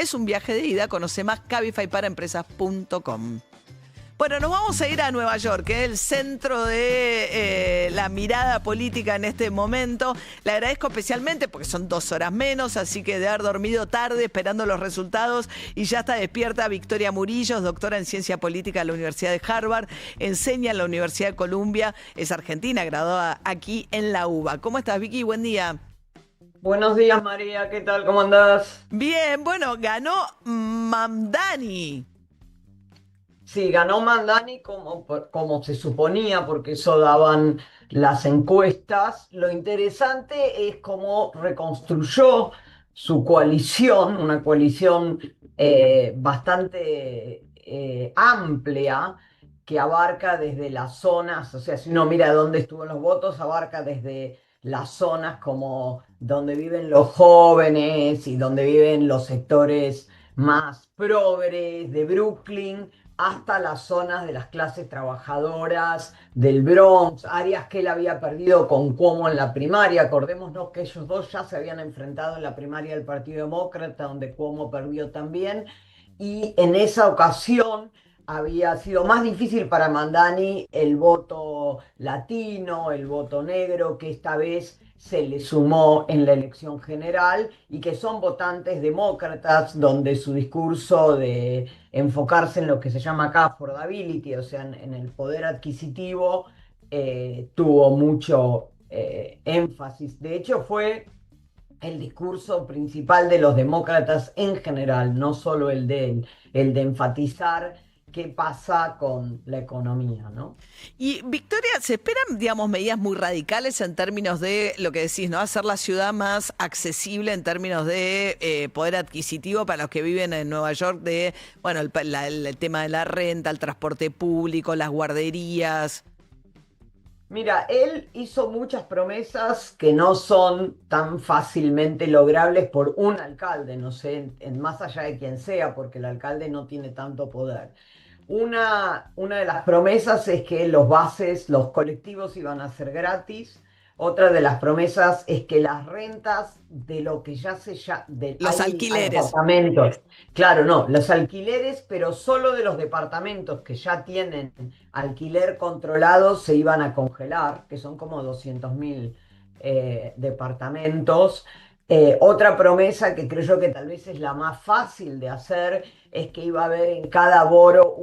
es un viaje de ida. Conoce más cabifyparaempresas.com. Bueno, nos vamos a ir a Nueva York, que es el centro de la mirada política en este momento. Le agradezco especialmente porque son 2 horas menos, así que de haber dormido tarde esperando los resultados y ya está despierta Victoria Murillo, doctora en Ciencia Política de la Universidad de Harvard, enseña en la Universidad de Columbia, es argentina, graduada aquí en la UBA. ¿Cómo estás, Vicky? Buen día. Buenos días, María, ¿qué tal? ¿Cómo andás? Bien, bueno, ganó Mamdani. Sí, ganó Mandani como se suponía, porque eso daban las encuestas. Lo interesante es cómo reconstruyó su coalición, una coalición bastante amplia, que abarca desde las zonas, o sea, si uno mira dónde estuvo los votos, abarca desde las zonas como donde viven los jóvenes y donde viven los sectores más progres de Brooklyn, hasta las zonas de las clases trabajadoras del Bronx, áreas que él había perdido con Cuomo en la primaria. Acordémonos que ellos dos ya se habían enfrentado en la primaria del Partido Demócrata, donde Cuomo perdió también, y en esa ocasión había sido más difícil para Mandani el voto latino, el voto negro, que esta vez se le sumó en la elección general y que son votantes demócratas, donde su discurso de enfocarse en lo que se llama acá affordability, o sea, en el poder adquisitivo, tuvo mucho énfasis. De hecho, fue el discurso principal de los demócratas en general, no solo el de él, el de enfatizar qué pasa con la economía, ¿no? Y Victoria, ¿se esperan, digamos, medidas muy radicales en términos de lo que decís, ¿no? Hacer la ciudad más accesible en términos de poder adquisitivo para los que viven en Nueva York, de, bueno, el tema de la renta, el transporte público, las guarderías. Mira, él hizo muchas promesas que no son tan fácilmente logrables por un alcalde, no sé, más allá de quien sea, porque el alcalde no tiene tanto poder. Una de las promesas es que los bases, los colectivos iban a ser gratis. Otra de las promesas es que las rentas de lo que ya Los hay alquileres. apartamentos. Claro, no, los alquileres, pero solo de los departamentos que ya tienen alquiler controlado se iban a congelar, que son como 200.000 departamentos. Otra promesa que creo yo que tal vez es la más fácil de hacer es que iba a haber en cada boro,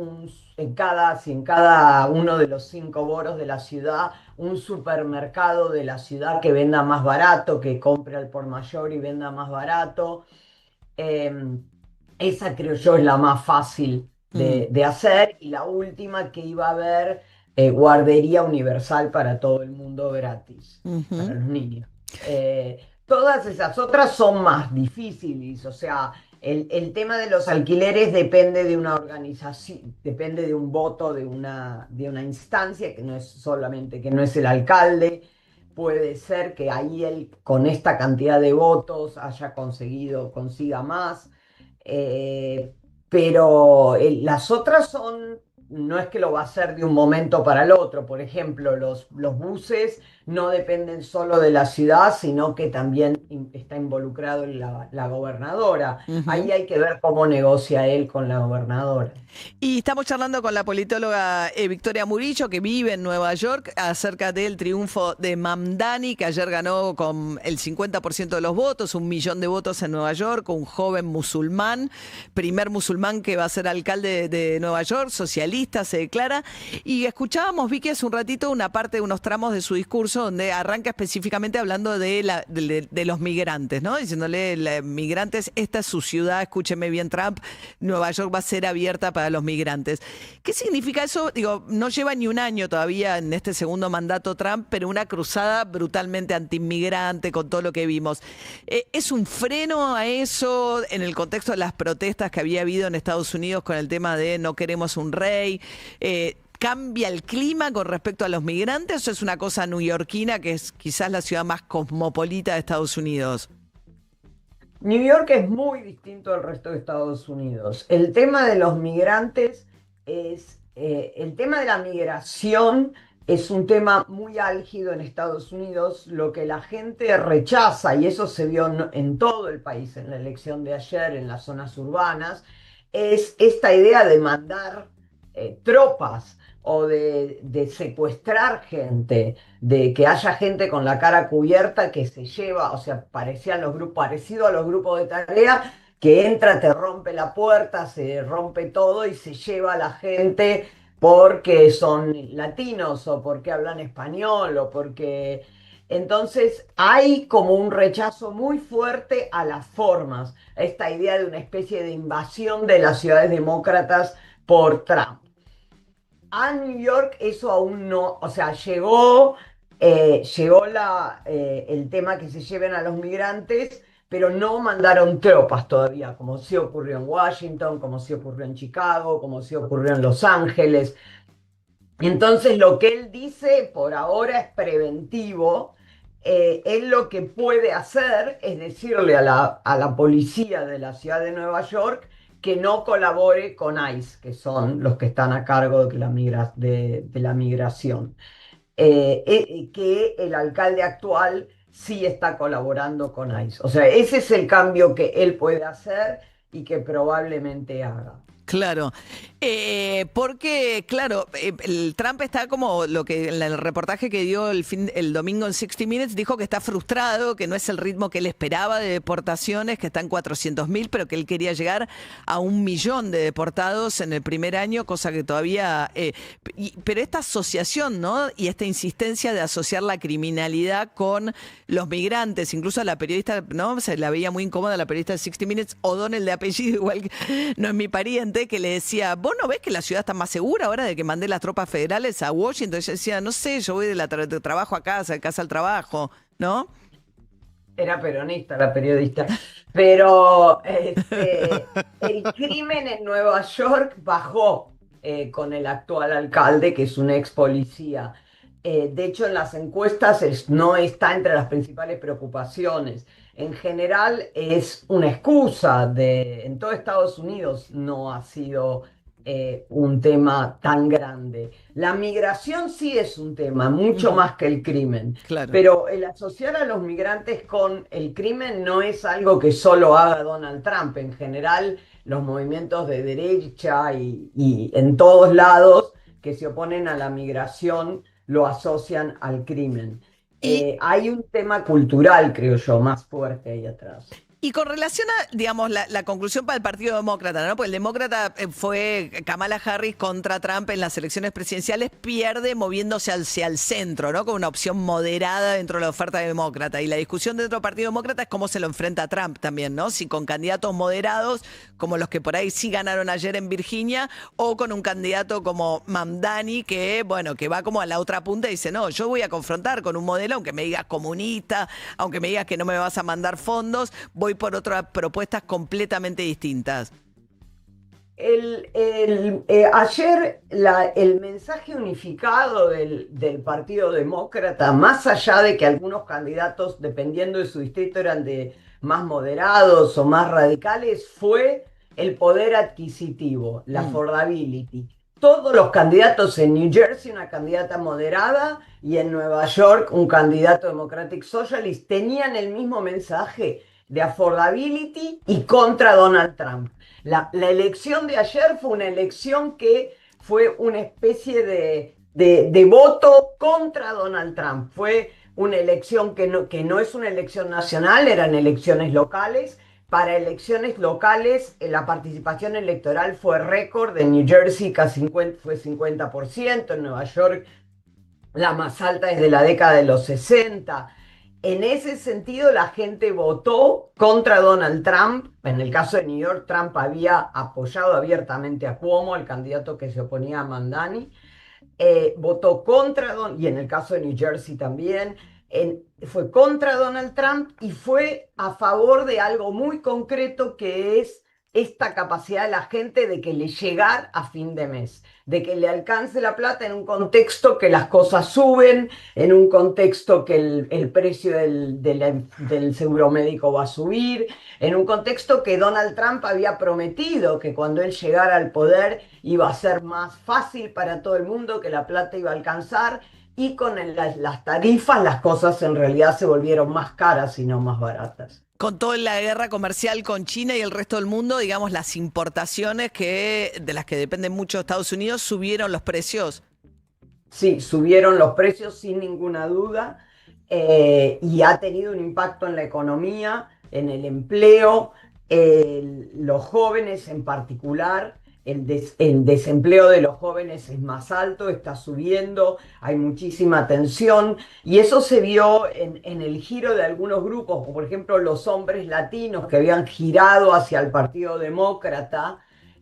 en cada uno de los 5 boros de la ciudad, un supermercado de la ciudad que venda más barato, que compre al por mayor y venda más barato. Eh, Esa creo yo es la más fácil Mm, de hacer. Y la última, que iba a haber guardería universal para todo el mundo gratis, para ujú. los niños. Todas esas otras son más difíciles, o sea, el tema de los alquileres depende de una organización, depende de un voto de una instancia, que no es solamente, que no es el alcalde. Puede ser que ahí él con esta cantidad de votos consiga más, eh, pero las otras no es que lo va a hacer de un momento para el otro. Por ejemplo, los buses no dependen solo de la ciudad, sino que también está involucrado en la gobernadora. Ujú. Ahí hay que ver cómo negocia él con la gobernadora. Y estamos charlando con la politóloga Victoria Murillo, que vive en Nueva York, acerca del triunfo de Mamdani, que ayer ganó con el 50% de los votos, 1 millón de votos en Nueva York, un joven musulmán, primer musulmán que va a ser alcalde de Nueva York, socialista, se declara. Y escuchábamos, Vicky, hace un ratito una parte de unos tramos de su discurso donde arranca específicamente hablando de los migrantes, ¿no? Diciéndole, migrantes, esta es su ciudad, escúcheme bien, Trump, Nueva York va a ser abierta para los migrantes. ¿Qué significa eso? Digo, no lleva ni un año todavía en este segundo mandato Trump, pero una cruzada brutalmente antiinmigrante con todo lo que vimos. ¿Es un freno a eso en el contexto de las protestas que había habido en Estados Unidos con el tema de no queremos un rey? ¿Cambia el clima con respecto a los migrantes o es una cosa neoyorquina que es quizás la ciudad más cosmopolita de Estados Unidos? New York es muy distinto al resto de Estados Unidos. El tema de los migrantes el tema de la migración es un tema muy álgido en Estados Unidos. Lo que la gente rechaza, y eso se vio en todo el país en la elección de ayer, en las zonas urbanas, es esta idea de mandar tropas o de secuestrar gente, de que haya gente con la cara cubierta que se lleva, o sea, parecían los grupos, parecido a los grupos de tarea, que entra, te rompe la puerta, se rompe todo y se lleva a la gente porque son latinos o porque hablan español o porque... Entonces hay como un rechazo muy fuerte a las formas, a esta idea de una especie de invasión de las ciudades demócratas por Trump. A New York eso aún no, o sea, llegó el tema que se lleven a los migrantes, pero no mandaron tropas todavía, como sí ocurrió en Washington, como sí ocurrió en Chicago, como sí ocurrió en Los Ángeles. Entonces, lo que él dice por ahora es preventivo. Él lo que puede hacer es decirle a la policía de la ciudad de Nueva York que no colabore con ICE, que son los que están a cargo de la migración. Que el alcalde actual sí está colaborando con ICE. O sea, ese es el cambio que él puede hacer y que probablemente haga. Claro, porque, claro, el Trump está como lo que en el reportaje que dio el domingo en 60 Minutes dijo que está frustrado, que no es el ritmo que él esperaba de deportaciones, que está en 400.000, pero que él quería llegar a 1 millón de deportados en el primer año, cosa que todavía... pero esta asociación, ¿no? Y esta insistencia de asociar la criminalidad con los migrantes, incluso a la periodista, ¿no? Se la veía muy incómoda la periodista de 60 Minutes, O'Donnell de apellido, igual que no es mi pariente, que le decía, ¿vos no ves que la ciudad está más segura ahora de que mandé las tropas federales a Washington? Ella decía, no sé, yo voy de trabajo a casa, de casa al trabajo, ¿no? Era peronista la periodista, pero el crimen en Nueva York bajó con el actual alcalde, que es un ex policía. De hecho, en las encuestas no está entre las principales preocupaciones. En general es una excusa en todo Estados Unidos no ha sido un tema tan grande. La migración sí es un tema, mucho Ujú. más que el crimen. Claro. Pero el asociar a los migrantes con el crimen no es algo que solo haga Donald Trump. En general, los movimientos de derecha y en todos lados que se oponen a la migración lo asocian al crimen. Y Hay un tema cultural, creo yo, más fuerte ahí atrás. Y con relación a, digamos, la conclusión para el Partido Demócrata, ¿no? Pues el demócrata fue Kamala Harris contra Trump en las elecciones presidenciales, pierde moviéndose hacia el centro, ¿no? Con una opción moderada dentro de la oferta demócrata. Y la discusión dentro del Partido Demócrata es cómo se lo enfrenta a Trump también, ¿no? Si con candidatos moderados, como los que por ahí sí ganaron ayer en Virginia, o con un candidato como Mamdani, que, bueno, que va como a la otra punta y dice, no, yo voy a confrontar con un modelo, aunque me digas comunista, aunque me digas que no me vas a mandar fondos, voy por otras propuestas completamente distintas. Ayer el mensaje unificado del Partido Demócrata, más allá de que algunos candidatos, dependiendo de su distrito, eran de más moderados o más radicales, fue el poder adquisitivo, la Mm, affordability. Todos los candidatos en New Jersey, una candidata moderada, y en Nueva York, un candidato Democratic Socialist, tenían el mismo mensaje de affordability y contra Donald Trump. La elección de ayer fue una elección que fue una especie de voto contra Donald Trump. Fue una elección que no es una elección nacional, eran elecciones locales. Para elecciones locales, la participación electoral fue récord. En New Jersey casi fue 50%, en Nueva York la más alta desde la década de los 60. En ese sentido, la gente votó contra Donald Trump. En el caso de New York, Trump había apoyado abiertamente a Cuomo, el candidato que se oponía a Mandani. Votó contra y en el caso de New Jersey también, fue contra Donald Trump y fue a favor de algo muy concreto que es esta capacidad de la gente de que le llegar a fin de mes, de que le alcance la plata en un contexto que las cosas suben, en un contexto que el precio del seguro médico va a subir, en un contexto que Donald Trump había prometido que cuando él llegara al poder iba a ser más fácil para todo el mundo, que la plata iba a alcanzar. y con las tarifas las cosas en realidad se volvieron más caras y no más baratas. Con toda la guerra comercial con China y el resto del mundo, digamos, las importaciones de las que dependen mucho Estados Unidos subieron los precios. Sí, subieron los precios sin ninguna duda, y ha tenido un impacto en la economía, en el empleo, los jóvenes en particular. El desempleo de los jóvenes es más alto, está subiendo, hay muchísima tensión y eso se vio en el giro de algunos grupos, como por ejemplo los hombres latinos que habían girado hacia el Partido Demócrata,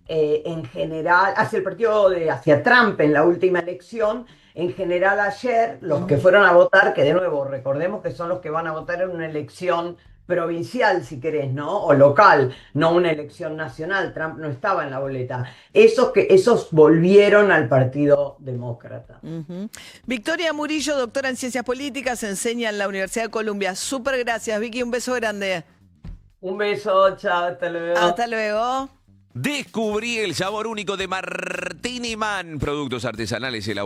en general, hacia Trump en la última elección. En general ayer, los que fueron a votar, que de nuevo recordemos que son los que van a votar en una elección provincial, si querés, ¿no? O local, no una elección nacional. Trump no estaba en la boleta. Esos volvieron al Partido Demócrata. Ujú. Victoria Murillo, doctora en Ciencias Políticas, enseña en la Universidad de Columbia. Súper gracias, Vicky, un beso grande. Un beso, chao, hasta luego. Hasta luego. Descubrí el sabor único de Martini Man, productos artesanales elaborados